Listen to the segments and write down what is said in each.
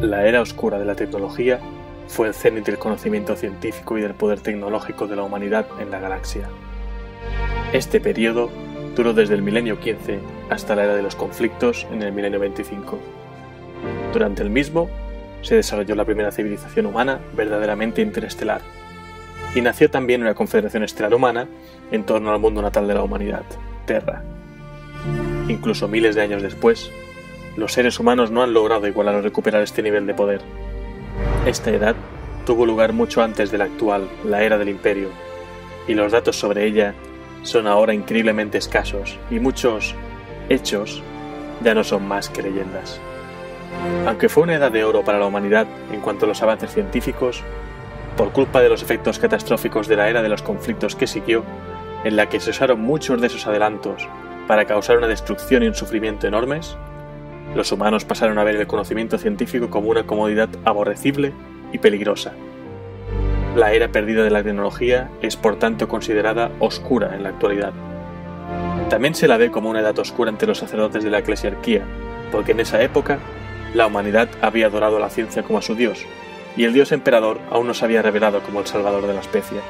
La era oscura de la tecnología fue el cénit del conocimiento científico y del poder tecnológico de la humanidad en la galaxia. Este periodo duró desde el milenio 15 hasta la era de los conflictos en el milenio 25. Durante el mismo se desarrolló la primera civilización humana verdaderamente interestelar, y nació también una confederación estelar humana en torno al mundo natal de la humanidad, Terra. Incluso miles de años después, los seres humanos no han logrado igualar o recuperar este nivel de poder. Esta edad tuvo lugar mucho antes de la actual, la era del Imperio, y los datos sobre ella son ahora increíblemente escasos, y muchos hechos ya no son más que leyendas. Aunque fue una edad de oro para la humanidad en cuanto a los avances científicos, por culpa de los efectos catastróficos de la era de los conflictos que siguió, en la que se usaron muchos de esos adelantos para causar una destrucción y un sufrimiento enormes, los humanos pasaron a ver el conocimiento científico como una comodidad aborrecible y peligrosa. La era perdida de la tecnología es por tanto considerada oscura en la actualidad. También se la ve como una edad oscura entre los sacerdotes de la eclesiarquía, porque en esa época la humanidad había adorado a la ciencia como a su dios, y el dios emperador aún no se había revelado como el salvador de la especie.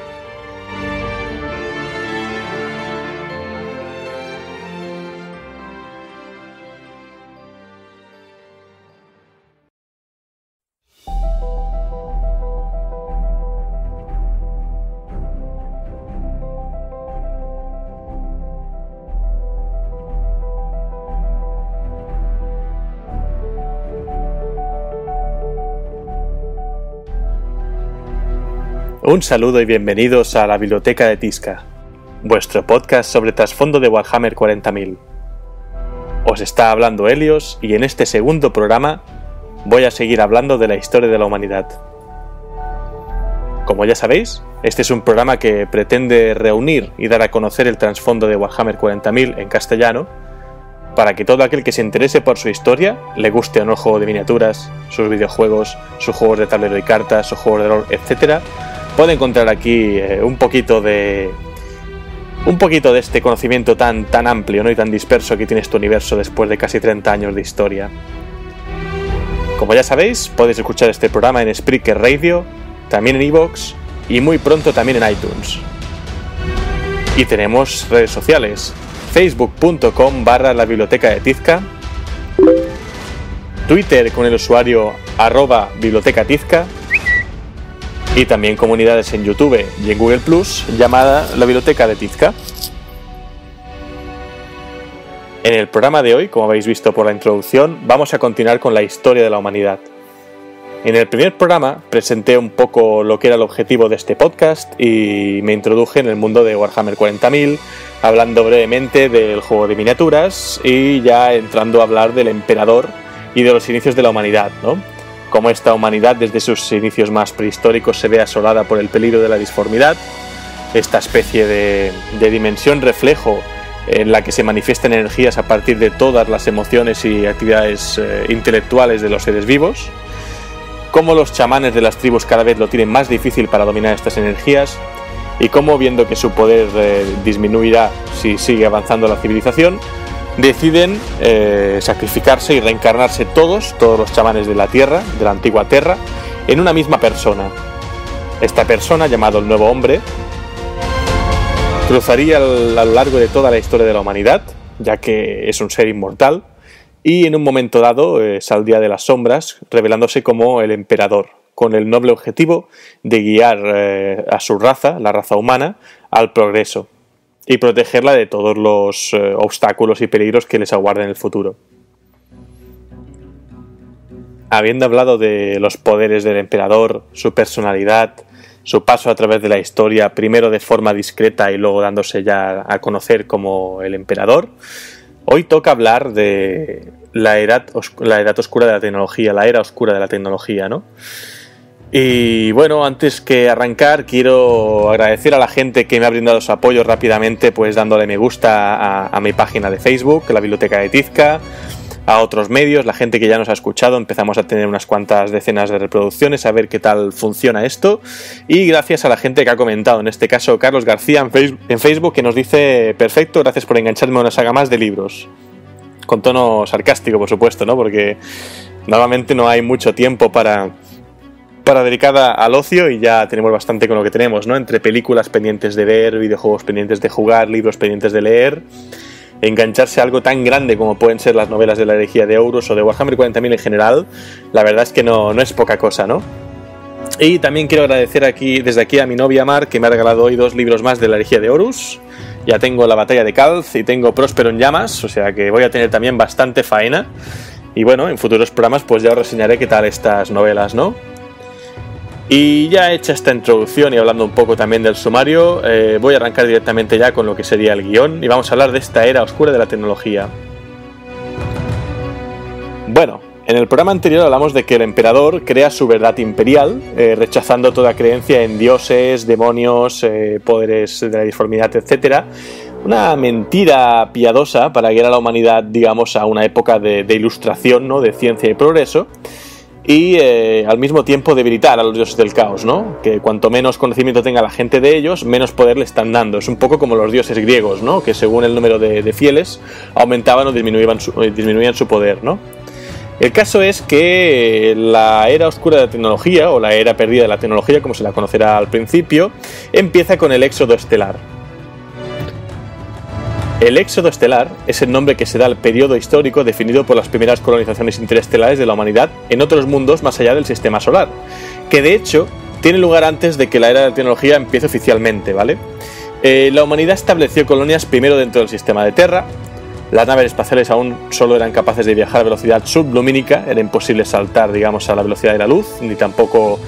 Un saludo y bienvenidos a la Biblioteca de Tizca, vuestro podcast sobre trasfondo de Warhammer 40.000. Os está hablando Helios y en este segundo programa voy a seguir hablando de la historia de la humanidad. Como ya sabéis, este es un programa que pretende reunir y dar a conocer el trasfondo de Warhammer 40.000 en castellano, para que todo aquel que se interese por su historia, le guste o no el juego de miniaturas, sus videojuegos, sus juegos de tablero y cartas, sus juegos de rol, etc., puede encontrar aquí un poquito de este conocimiento tan amplio, ¿no? Y tan disperso que tiene este universo después de casi 30 años de historia. Como ya sabéis, podéis escuchar este programa en Spreaker Radio, también en iVoox y muy pronto también en iTunes. Y tenemos redes sociales: facebook.com/la biblioteca de Tizca, Twitter con el usuario @bibliotecatizca, y también comunidades en YouTube y en Google Plus llamada la Biblioteca de Tizca. En el programa de hoy, como habéis visto por la introducción, vamos a continuar con la historia de la humanidad. En el primer programa presenté un poco lo que era el objetivo de este podcast y me introduje en el mundo de Warhammer 40.000, hablando brevemente del juego de miniaturas y ya entrando a hablar del emperador y de los inicios de la humanidad, ¿no? Cómo esta humanidad desde sus inicios más prehistóricos se ve asolada por el peligro de la disformidad, esta especie de dimensión reflejo en la que se manifiestan energías a partir de todas las emociones y actividades intelectuales de los seres vivos, cómo los chamanes de las tribus cada vez lo tienen más difícil para dominar estas energías y cómo, viendo que su poder disminuirá si sigue avanzando la civilización, deciden sacrificarse y reencarnarse todos los chamanes de la Tierra, de la antigua Terra, en una misma persona. Esta persona, llamado el Nuevo Hombre, cruzaría a lo largo de toda la historia de la humanidad, ya que es un ser inmortal, y en un momento dado saldría de las sombras, revelándose como el emperador, con el noble objetivo de guiar a su raza, la raza humana, al progreso y protegerla de todos los obstáculos y peligros que les aguarden en el futuro. Habiendo hablado de los poderes del emperador, su personalidad, su paso a través de la historia, primero de forma discreta y luego dándose ya a conocer como el emperador, hoy toca hablar de la edad oscura de la tecnología, la era oscura de la tecnología, ¿no? Y bueno, antes que arrancar quiero agradecer a la gente que me ha brindado su apoyo rápidamente, pues dándole me gusta a mi página de Facebook, la Biblioteca de Tizca, a otros medios, la gente que ya nos ha escuchado, empezamos a tener unas cuantas decenas de reproducciones, a ver qué tal funciona esto, y gracias a la gente que ha comentado, en este caso Carlos García en Facebook, que nos dice: perfecto, gracias por engancharme a una saga más de libros, con tono sarcástico por supuesto, ¿no? Porque Normalmente no hay mucho tiempo para dedicada al ocio y ya tenemos bastante con lo que tenemos, ¿no? Entre películas pendientes de ver, videojuegos pendientes de jugar, libros pendientes de leer, engancharse a algo tan grande como pueden ser las novelas de la herejía de Horus o de Warhammer 40.000 en general, la verdad es que no es poca cosa, ¿no? Y también quiero agradecer desde aquí a mi novia Mar, que me ha regalado hoy 2 libros más de la herejía de Horus. Ya tengo la batalla de Calth y tengo Próspero en llamas, o sea que voy a tener también bastante faena. Y bueno, en futuros programas pues ya os reseñaré qué tal estas novelas, ¿no? Y ya hecha esta introducción y hablando un poco también del sumario, voy a arrancar directamente ya con lo que sería el guión y vamos a hablar de esta era oscura de la tecnología. Bueno, en el programa anterior hablamos de que el emperador crea su verdad imperial, rechazando toda creencia en dioses, demonios, poderes de la disformidad, etc. Una mentira piadosa para guiar a la humanidad, digamos, a una época de ilustración, ¿no? De ciencia y progreso. Y al mismo tiempo debilitar a los dioses del caos, ¿no? Que cuanto menos conocimiento tenga la gente de ellos, menos poder le están dando. Es un poco como los dioses griegos, ¿no? Que según el número de fieles aumentaban o disminuían su poder, ¿no? El caso es que la era oscura de la tecnología, o la era perdida de la tecnología, como se la conocerá al principio, empieza con el éxodo estelar. El éxodo estelar es el nombre que se da al periodo histórico definido por las primeras colonizaciones interestelares de la humanidad en otros mundos más allá del sistema solar, que de hecho tiene lugar antes de que la era de la tecnología empiece oficialmente, ¿vale? La humanidad estableció colonias primero dentro del sistema de Terra. Las naves espaciales aún solo eran capaces de viajar a velocidad sublumínica, era imposible saltar, digamos, a la velocidad de la luz, ni tampoco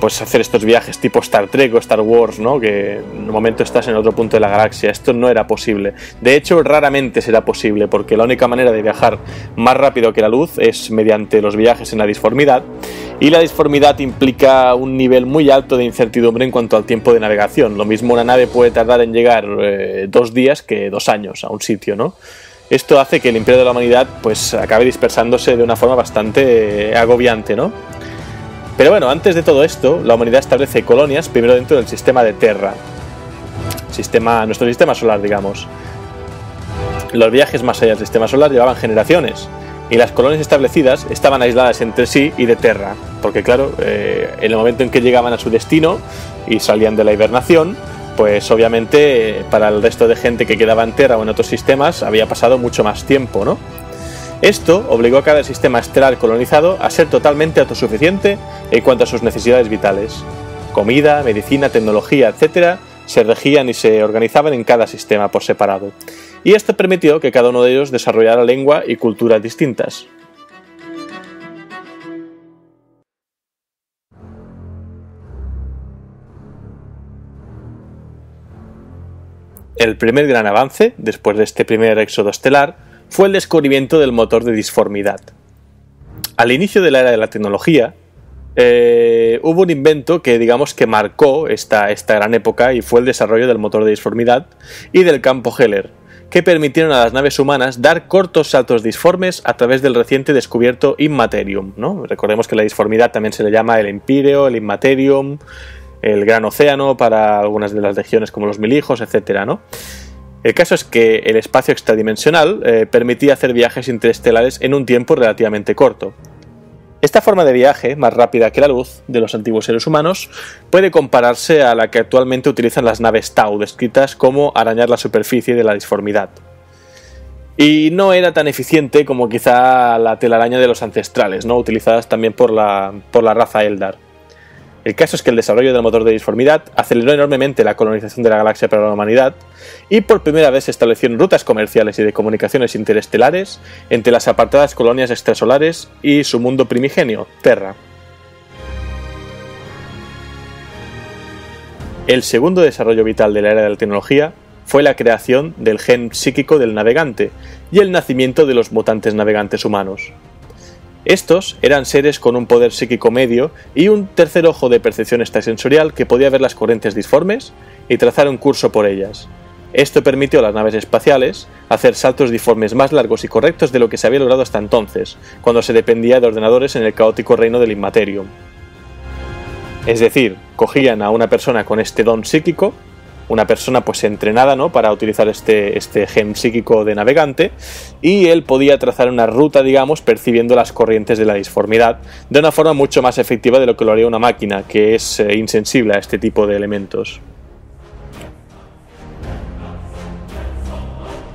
pues hacer estos viajes tipo Star Trek o Star Wars, ¿no? Que en un momento estás en otro punto de la galaxia. Esto no era posible. De hecho, raramente será posible, porque la única manera de viajar más rápido que la luz es mediante los viajes en la disformidad, y la disformidad implica un nivel muy alto de incertidumbre en cuanto al tiempo de navegación. Lo mismo una nave puede tardar en llegar 2 días que 2 años a un sitio, ¿no? Esto hace que el imperio de la humanidad pues acabe dispersándose de una forma bastante agobiante, ¿no? Pero bueno, antes de todo esto, la humanidad establece colonias primero dentro del sistema de Terra, nuestro sistema solar, digamos. Los viajes más allá del sistema solar llevaban generaciones, y las colonias establecidas estaban aisladas entre sí y de Terra, porque claro, en el momento en que llegaban a su destino y salían de la hibernación, pues obviamente para el resto de gente que quedaba en Terra o en otros sistemas había pasado mucho más tiempo, ¿no? Esto obligó a cada sistema estelar colonizado a ser totalmente autosuficiente en cuanto a sus necesidades vitales. Comida, medicina, tecnología, etc. se regían y se organizaban en cada sistema por separado. Y esto permitió que cada uno de ellos desarrollara lengua y culturas distintas. El primer gran avance, después de este primer éxodo estelar, fue el descubrimiento del motor de disformidad. Al inicio de la era de la tecnología, hubo un invento que digamos que marcó esta gran época y fue el desarrollo del motor de disformidad y del campo Heller, que permitieron a las naves humanas dar cortos saltos disformes a través del reciente descubierto Immaterium, ¿no? Recordemos que la disformidad también se le llama el Empíreo, el Immaterium, el Gran Océano para algunas de las regiones como los Mil Hijos, etc., ¿no? El caso es que el espacio extradimensional permitía hacer viajes interestelares en un tiempo relativamente corto. Esta forma de viaje, más rápida que la luz de los antiguos seres humanos, puede compararse a la que actualmente utilizan las naves Tau, descritas como arañar la superficie de la disformidad. Y no era tan eficiente como quizá la telaraña de los ancestrales, ¿no? Utilizadas también por la raza Eldar. El caso es que el desarrollo del motor de disformidad aceleró enormemente la colonización de la galaxia para la humanidad y por primera vez se establecieron rutas comerciales y de comunicaciones interestelares entre las apartadas colonias extrasolares y su mundo primigenio, Terra. El segundo desarrollo vital de la era de la tecnología fue la creación del gen psíquico del navegante y el nacimiento de los mutantes navegantes humanos. Estos eran seres con un poder psíquico medio y un tercer ojo de percepción extrasensorial que podía ver las corrientes disformes y trazar un curso por ellas. Esto permitió a las naves espaciales hacer saltos disformes más largos y correctos de lo que se había logrado hasta entonces, cuando se dependía de ordenadores en el caótico reino del Immaterium. Es decir, cogían a una persona con este don psíquico, una persona pues entrenada, ¿no?, para utilizar este gen psíquico de navegante, y él podía trazar una ruta, digamos, percibiendo las corrientes de la disformidad de una forma mucho más efectiva de lo que lo haría una máquina, que es insensible a este tipo de elementos.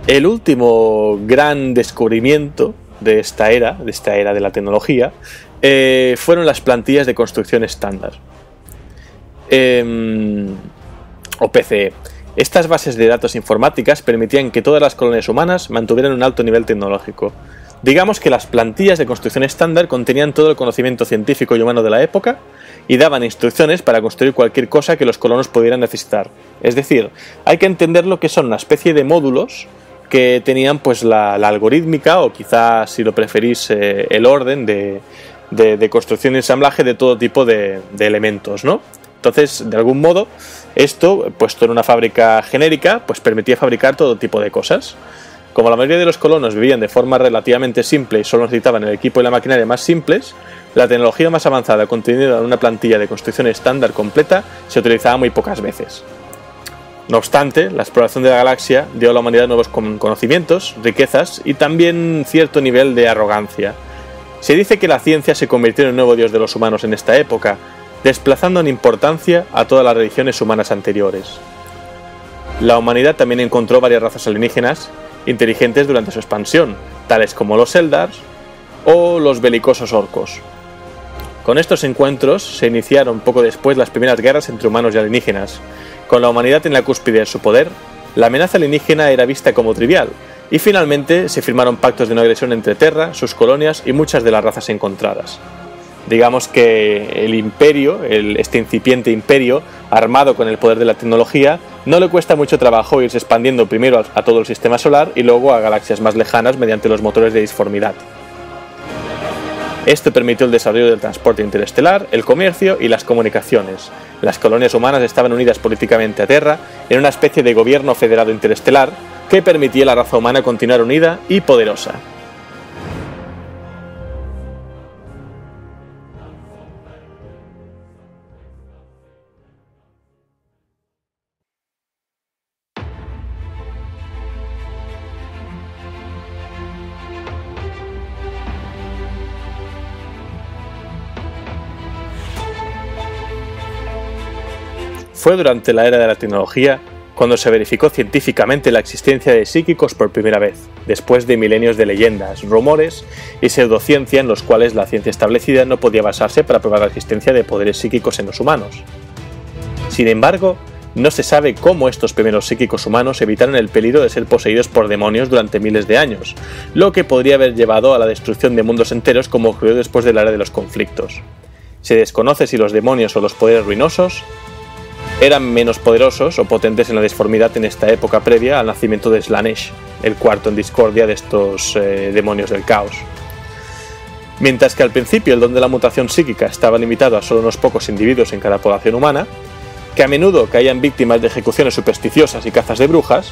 El último gran descubrimiento de esta era de la tecnología, fueron las plantillas de construcción estándar, o PCE. Estas bases de datos informáticas permitían que todas las colonias humanas mantuvieran un alto nivel tecnológico. Digamos que las plantillas de construcción estándar contenían todo el conocimiento científico y humano de la época y daban instrucciones para construir cualquier cosa que los colonos pudieran necesitar. Es decir, hay que entender lo que son una especie de módulos que tenían pues la algorítmica, o quizás, si lo preferís, el orden de construcción y ensamblaje de todo tipo de elementos, ¿no? Entonces, de algún modo, esto, puesto en una fábrica genérica, pues permitía fabricar todo tipo de cosas. Como la mayoría de los colonos vivían de forma relativamente simple y solo necesitaban el equipo y la maquinaria más simples, la tecnología más avanzada contenida en una plantilla de construcción estándar completa se utilizaba muy pocas veces. No obstante, la exploración de la galaxia dio a la humanidad nuevos conocimientos, riquezas y también cierto nivel de arrogancia. Se dice que la ciencia se convirtió en el nuevo dios de los humanos en esta época, desplazando en importancia a todas las religiones humanas anteriores. La humanidad también encontró varias razas alienígenas inteligentes durante su expansión, tales como los Eldars o los belicosos orcos. Con estos encuentros se iniciaron poco después las primeras guerras entre humanos y alienígenas. Con la humanidad en la cúspide de su poder, la amenaza alienígena era vista como trivial, y finalmente se firmaron pactos de no agresión entre Terra, sus colonias y muchas de las razas encontradas. Digamos que el imperio, este incipiente imperio, armado con el poder de la tecnología, no le cuesta mucho trabajo irse expandiendo primero a todo el sistema solar y luego a galaxias más lejanas mediante los motores de disformidad. Esto permitió el desarrollo del transporte interestelar, el comercio y las comunicaciones. Las colonias humanas estaban unidas políticamente a Terra en una especie de gobierno federado interestelar que permitía a la raza humana continuar unida y poderosa. Fue durante la era de la tecnología cuando se verificó científicamente la existencia de psíquicos por primera vez, después de milenios de leyendas, rumores y pseudociencia en los cuales la ciencia establecida no podía basarse para probar la existencia de poderes psíquicos en los humanos. Sin embargo, no se sabe cómo estos primeros psíquicos humanos evitaron el peligro de ser poseídos por demonios durante miles de años, lo que podría haber llevado a la destrucción de mundos enteros como ocurrió después de la era de los conflictos. Se desconoce si los demonios o los poderes ruinosos eran menos poderosos o potentes en la disformidad en esta época previa al nacimiento de Slaanesh, el cuarto en discordia de estos demonios del caos. Mientras que al principio el don de la mutación psíquica estaba limitado a solo unos pocos individuos en cada población humana, que a menudo caían víctimas de ejecuciones supersticiosas y cazas de brujas,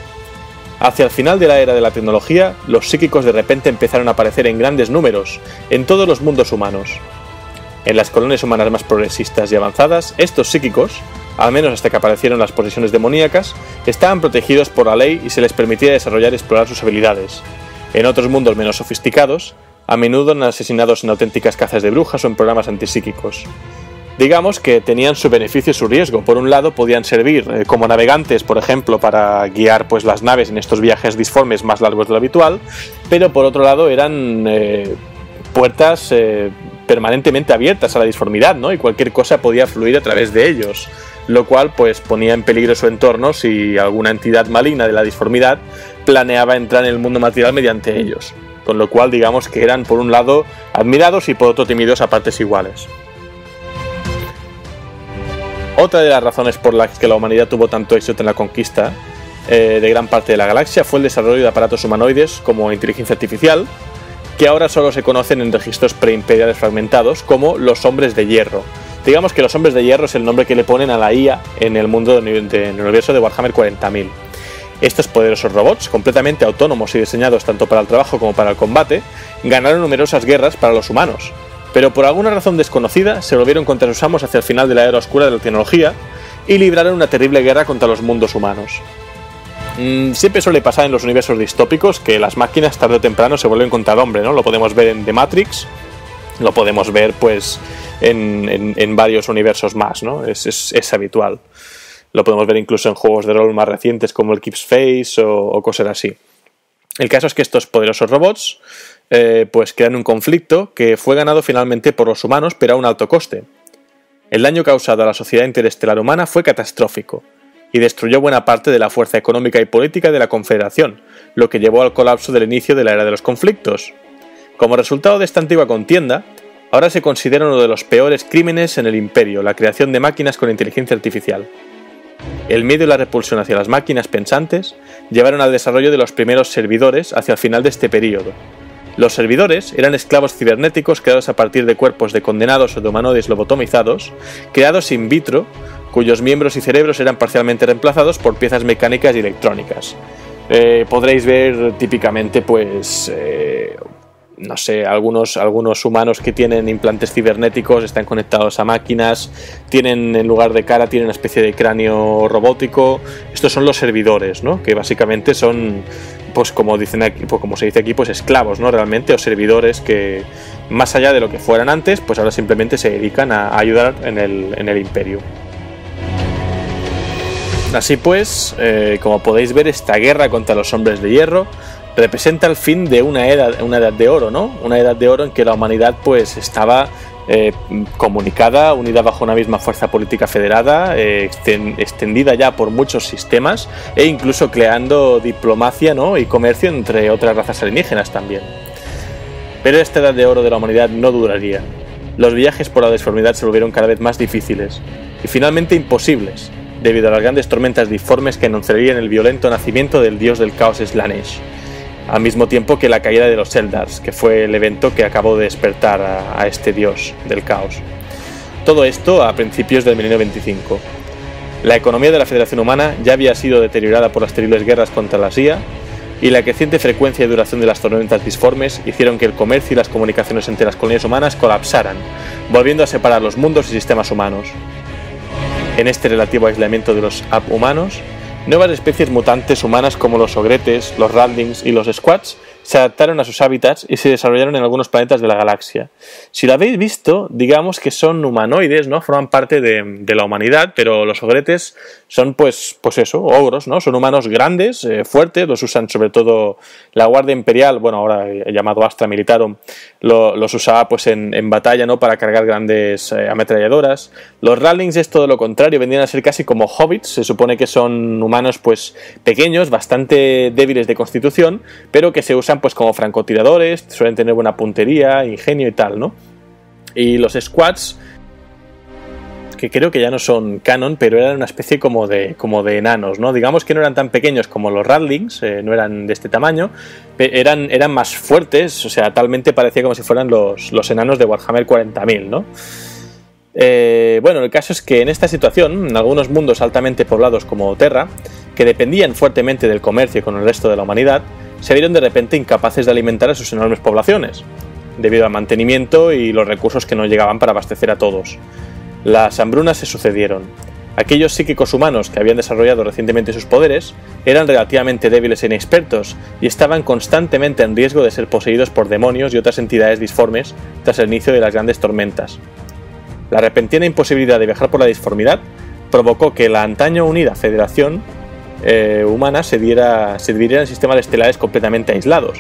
hacia el final de la era de la tecnología, los psíquicos de repente empezaron a aparecer en grandes números en todos los mundos humanos. En las colonias humanas más progresistas y avanzadas, estos psíquicos, al menos hasta que aparecieron las posesiones demoníacas, estaban protegidos por la ley y se les permitía desarrollar y explorar sus habilidades. En otros mundos menos sofisticados, a menudo eran asesinados en auténticas cazas de brujas o en programas antipsíquicos. Digamos que tenían su beneficio y su riesgo. Por un lado, podían servir como navegantes, por ejemplo, para guiar pues las naves en estos viajes disformes más largos de lo habitual, pero por otro lado eran puertas permanentemente abiertas a la disformidad, ¿no? Y cualquier cosa podía fluir a través de ellos, lo cual pues ponía en peligro su entorno si alguna entidad maligna de la disformidad planeaba entrar en el mundo material mediante ellos, con lo cual digamos que eran por un lado admirados y por otro temidos a partes iguales. Otra de las razones por las que la humanidad tuvo tanto éxito en la conquista de gran parte de la galaxia fue el desarrollo de aparatos humanoides como inteligencia artificial, que ahora solo se conocen en registros preimperiales fragmentados como los hombres de hierro. Digamos que los hombres de hierro es el nombre que le ponen a la IA en el mundo del universo de Warhammer 40.000. Estos poderosos robots, completamente autónomos y diseñados tanto para el trabajo como para el combate, ganaron numerosas guerras para los humanos, pero por alguna razón desconocida se volvieron contra sus amos hacia el final de la era oscura de la tecnología y libraron una terrible guerra contra los mundos humanos. Siempre suele pasar en los universos distópicos que las máquinas tarde o temprano se vuelven contra el hombre, ¿no? Lo podemos ver en The Matrix, lo podemos ver pues en varios universos más, ¿no? Es habitual. Lo podemos ver incluso en juegos de rol más recientes como el Keeps Face o cosas así. El caso es que estos poderosos robots pues crean un conflicto que fue ganado finalmente por los humanos, pero a un alto coste. El daño causado a la sociedad interestelar humana fue catastrófico y destruyó buena parte de la fuerza económica y política de la Confederación, lo que llevó al colapso del inicio de la era de los conflictos. Como resultado de esta antigua contienda, ahora se considera uno de los peores crímenes en el Imperio, la creación de máquinas con inteligencia artificial. El miedo y la repulsión hacia las máquinas pensantes llevaron al desarrollo de los primeros servidores hacia el final de este período. Los servidores eran esclavos cibernéticos creados a partir de cuerpos de condenados o de humanoides lobotomizados, creados in vitro, cuyos miembros y cerebros eran parcialmente reemplazados por piezas mecánicas y electrónicas. Podréis ver típicamente, pues, no sé, algunos humanos que tienen implantes cibernéticos, están conectados a máquinas, tienen en lugar de cara, tienen una especie de cráneo robótico. Estos son los servidores, ¿no? Que básicamente son, pues como dicen aquí, pues como se dice aquí, pues esclavos, ¿no? Realmente, o servidores que, más allá de lo que fueran antes, pues ahora simplemente se dedican a ayudar en el imperio. Así pues, como podéis ver, esta guerra contra los hombres de hierro representa el fin de una edad de oro, ¿no? Una edad de oro en que la humanidad pues estaba comunicada, unida bajo una misma fuerza política federada, extendida ya por muchos sistemas e incluso creando diplomacia, ¿no? Y comercio entre otras razas alienígenas también. Pero esta edad de oro de la humanidad no duraría. Los viajes por la disformidad se volvieron cada vez más difíciles y finalmente imposibles, debido a las grandes tormentas disformes que anunciarían el violento nacimiento del dios del caos Slaanesh, al mismo tiempo que la caída de los Eldars, que fue el evento que acabó de despertar a este dios del caos. Todo esto a principios del milenio 25. La economía de la Federación Humana ya había sido deteriorada por las terribles guerras contra la CIA, y la creciente frecuencia y duración de las tormentas disformes hicieron que el comercio y las comunicaciones entre las colonias humanas colapsaran, volviendo a separar los mundos y sistemas humanos. En este relativo aislamiento de los humanos, nuevas especies mutantes humanas como los ogretes, los radlings y los squats se adaptaron a sus hábitats y se desarrollaron en algunos planetas de la galaxia. Si lo habéis visto, digamos que son humanoides, ¿no? Forman parte de la humanidad, pero los ogretes son pues eso, ogros, ¿no? Son humanos grandes, fuertes, los usan sobre todo la Guardia Imperial, bueno, ahora llamado Astra Militarum, los usaba pues en batalla, ¿no? Para cargar grandes ametralladoras. Los Radlings es todo lo contrario, vendrían a ser casi como hobbits, se supone que son humanos pues pequeños, bastante débiles de constitución, pero que se usan pues como francotiradores, suelen tener buena puntería, ingenio y tal, ¿no? Y los squats, que creo que ya no son canon, pero eran una especie como de enanos, ¿no? Digamos que no eran tan pequeños como los Radlings, no eran de este tamaño, eran más fuertes, o sea, talmente parecía como si fueran los enanos de Warhammer 40.000, ¿no? Bueno, el caso es que en esta situación, en algunos mundos altamente poblados como Terra, que dependían fuertemente del comercio con el resto de la humanidad, se vieron de repente incapaces de alimentar a sus enormes poblaciones, debido al mantenimiento y los recursos que no llegaban para abastecer a todos. Las hambrunas se sucedieron. Aquellos psíquicos humanos que habían desarrollado recientemente sus poderes eran relativamente débiles e inexpertos y estaban constantemente en riesgo de ser poseídos por demonios y otras entidades disformes tras el inicio de las grandes tormentas. La repentina imposibilidad de viajar por la disformidad provocó que la antaño unida Federación humana se dividiera en sistemas estelares completamente aislados,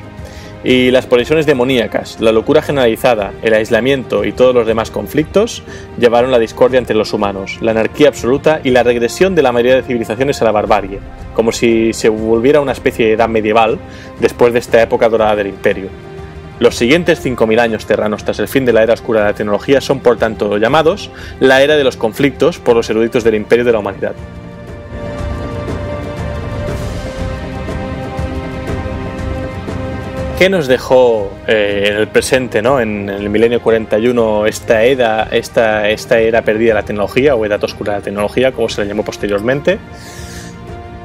y las posesiones demoníacas, la locura generalizada, el aislamiento y todos los demás conflictos llevaron la discordia entre los humanos, la anarquía absoluta y la regresión de la mayoría de civilizaciones a la barbarie, como si se volviera una especie de edad medieval después de esta época dorada del imperio. Los siguientes 5.000 años terranos tras el fin de la era oscura de la tecnología son por tanto llamados la era de los conflictos por los eruditos del imperio de la humanidad. ¿Qué nos dejó en el presente, ¿no? En el milenio 41 esta era perdida de la tecnología, o edad oscura de la tecnología, como se le llamó posteriormente?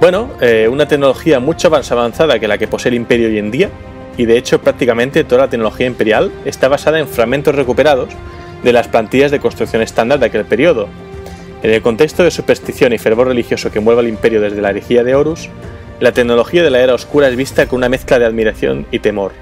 Bueno, una tecnología mucho más avanzada que la que posee el imperio hoy en día, y de hecho prácticamente toda la tecnología imperial está basada en fragmentos recuperados de las plantillas de construcción estándar de aquel periodo. En el contexto de superstición y fervor religioso que envuelve al imperio desde la herejía de Horus, la tecnología de la Era Oscura es vista con una mezcla de admiración y temor.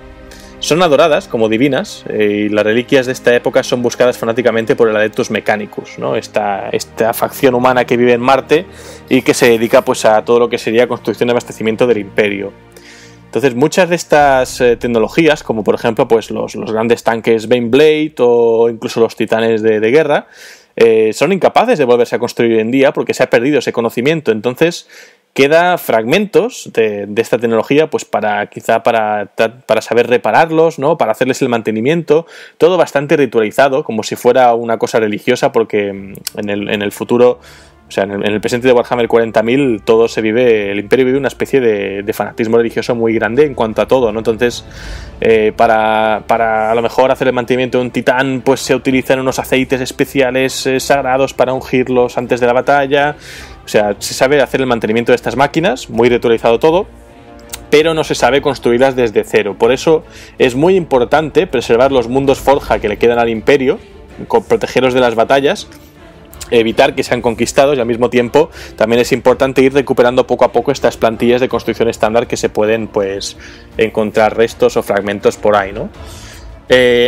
Son adoradas como divinas y las reliquias de esta época son buscadas fanáticamente por el Adeptus Mechanicus, ¿no? Esta facción humana que vive en Marte y que se dedica pues a todo lo que sería construcción y abastecimiento del imperio. Entonces muchas de estas tecnologías, como por ejemplo pues los grandes tanques Baneblade o incluso los titanes de guerra, son incapaces de volverse a construir hoy en día porque se ha perdido ese conocimiento. Entonces queda fragmentos de esta tecnología pues para saber repararlos, ¿no? Para hacerles el mantenimiento, todo bastante ritualizado, como si fuera una cosa religiosa, porque en el futuro, o sea, en el presente de Warhammer 40.000 todo se vive, el imperio vive una especie de fanatismo religioso muy grande en cuanto a todo, ¿no? Entonces para a lo mejor hacer el mantenimiento de un titán pues se utilizan unos aceites especiales sagrados para ungirlos antes de la batalla. O sea, se sabe hacer el mantenimiento de estas máquinas, muy ritualizado todo, pero no se sabe construirlas desde cero. Por eso es muy importante preservar los mundos forja que le quedan al imperio, protegerlos de las batallas, evitar que sean conquistados, y al mismo tiempo también es importante ir recuperando poco a poco estas plantillas de construcción estándar que se pueden pues encontrar restos o fragmentos por ahí, ¿no?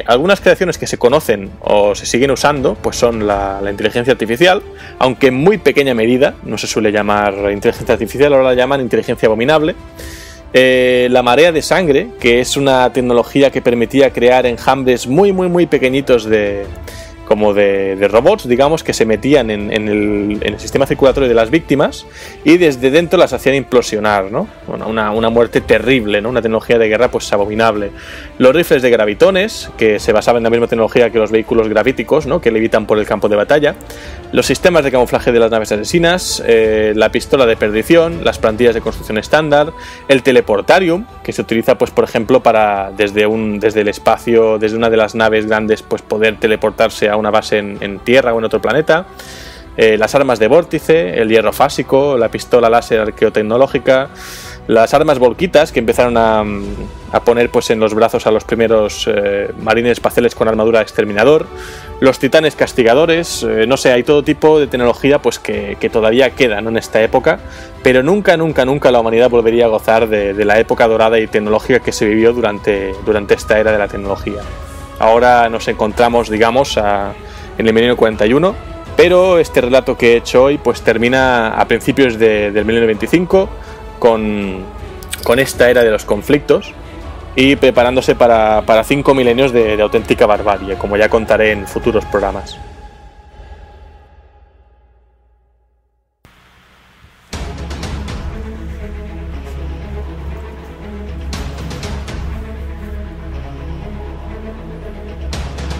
Algunas creaciones que se conocen o se siguen usando pues son la inteligencia artificial, aunque en muy pequeña medida. No se suele llamar inteligencia artificial, ahora la llaman inteligencia abominable. La marea de sangre, que es una tecnología que permitía crear enjambres muy pequeñitos de robots, digamos, que se metían en el sistema circulatorio de las víctimas y desde dentro las hacían implosionar, ¿no? Una muerte terrible, ¿no? Una tecnología de guerra pues abominable. Los rifles de gravitones, que se basaban en la misma tecnología que los vehículos gravíticos, ¿no? Que levitan por el campo de batalla. Los sistemas de camuflaje de las naves asesinas, la pistola de perdición, las plantillas de construcción estándar, el teleportarium, que se utiliza pues por ejemplo para desde el espacio, desde una de las naves grandes pues poder teleportarse a una base en Tierra o en otro planeta, las armas de vórtice, el hierro fásico, la pistola láser arqueotecnológica, las armas volquitas que empezaron a poner pues en los brazos a los primeros marines espaciales con armadura exterminador, los titanes castigadores, no sé, hay todo tipo de tecnología pues que todavía queda, ¿no? En esta época, pero nunca la humanidad volvería a gozar de la época dorada y tecnológica que se vivió durante esta era de la tecnología. Ahora nos encontramos, digamos, en el milenio 41, pero este relato que he hecho hoy pues termina a principios del milenio 25 con esta era de los conflictos y preparándose para 5 milenios de auténtica barbarie, como ya contaré en futuros programas.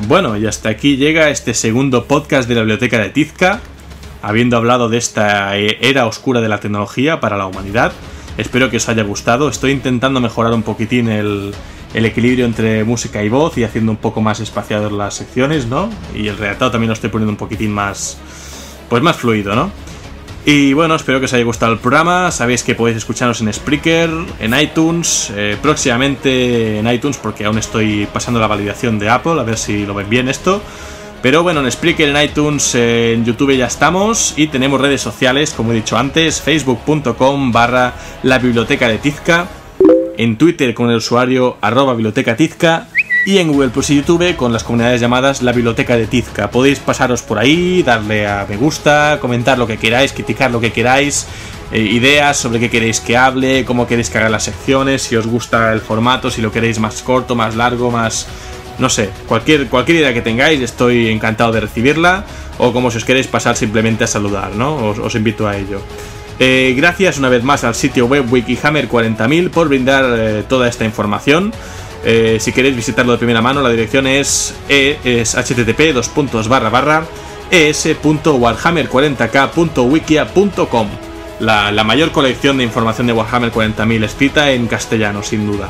Bueno, y hasta aquí llega este segundo podcast de la Biblioteca de Tizca, habiendo hablado de esta era oscura de la tecnología para la humanidad. Espero que os haya gustado. Estoy intentando mejorar un poquitín el equilibrio entre música y voz y haciendo un poco más espaciadas las secciones, ¿no? Y el redactado también lo estoy poniendo un poquitín más, pues más fluido, ¿no? Y bueno, espero que os haya gustado el programa. Sabéis que podéis escucharnos en Spreaker, en iTunes, próximamente en iTunes porque aún estoy pasando la validación de Apple, a ver si lo ven bien esto. Pero bueno, en Spreaker, en iTunes, en YouTube ya estamos y tenemos redes sociales, como he dicho antes, facebook.com/la biblioteca de Tizca, en Twitter con el usuario @bibliotecatizca y en Google Plus y YouTube con las comunidades llamadas La Biblioteca de Tizca. Podéis pasaros por ahí, darle a me gusta, comentar lo que queráis, criticar lo que queráis, ideas sobre qué queréis que hable, cómo queréis que haga las secciones, si os gusta el formato, si lo queréis más corto, más largo, más... no sé, cualquier idea que tengáis, estoy encantado de recibirla, o como si os queréis pasar simplemente a saludar, ¿no? Os invito a ello. Gracias una vez más al sitio web Wikihammer 40.000 por brindar toda esta información. Si queréis visitarlo de primera mano, la dirección es http://es.warhammer40k.wikia.com, la mayor colección de información de Warhammer 40.000 escrita en castellano, sin duda.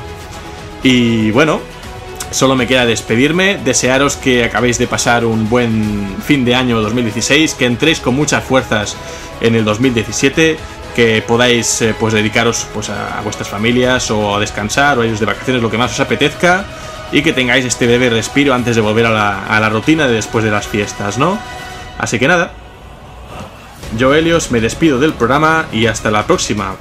Y bueno, solo me queda despedirme, desearos que acabéis de pasar un buen fin de año 2016, que entréis con muchas fuerzas en el 2017, que podáis pues dedicaros pues a vuestras familias o a descansar o a iros de vacaciones, lo que más os apetezca, y que tengáis este breve respiro antes de volver a la rutina de después de las fiestas, ¿no? Así que nada, Yo, Helios, me despido del programa y hasta la próxima.